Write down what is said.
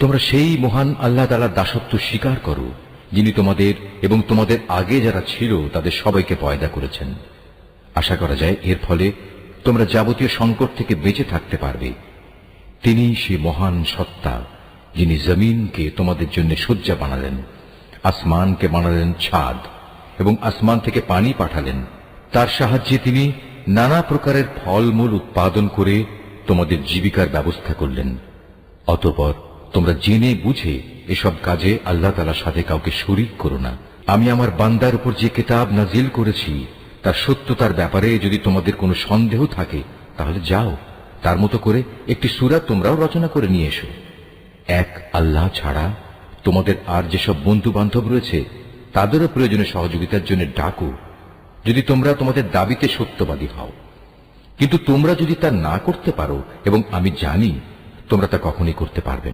তোমরা সেই মহান আল্লাহ তাআলার দাসত্ব স্বীকার করো, যিনি তোমাদের এবং তোমাদের আগে যারা ছিল তাদের সবাইকে পয়দা করেছেন। আশা করা যায় এর ফলে তোমরা যাবতীয় সংকট থেকে বেঁচে থাকতে পারবে। তিনি সেই মহান সত্তা, যিনি জমিনকে তোমাদের জন্য শয্যা বানালেন, আসমানকে বানালেন ছাদ এবং আসমান থেকে পানি পাঠালেন। তার সাহায্যে তিনি নানা প্রকারের ফলমূল উৎপাদন করে তোমাদের জীবিকার ব্যবস্থা করলেন। অতঃপর তোমরা জেনে বুঝে এসব কাজে আল্লাহ তাআলার সাথে কাউকে শরীক করো না। আমি আমার বান্দার উপর যে কিতাব নাজিল করেছি তার সত্যতার ব্যাপারে যদি তোমাদের কোনো সন্দেহ থাকে তাহলে যাও, তার মতো করে একটি সূরা তোমরাও রচনা করে নিয়ে এসো। এক আল্লাহ ছাড়া তোমাদের আর যেসব বন্ধু বান্ধব রয়েছে তাদেরও প্রয়োজনে সহযোগিতার জন্য ডাকো, যদি তোমরা তোমাদের দাবিতে সত্যবাদী হও। কিন্তু তোমরা যদি তা না করতে পারো, এবং আমি জানি তোমরা তা কখনই করতে পারবে না।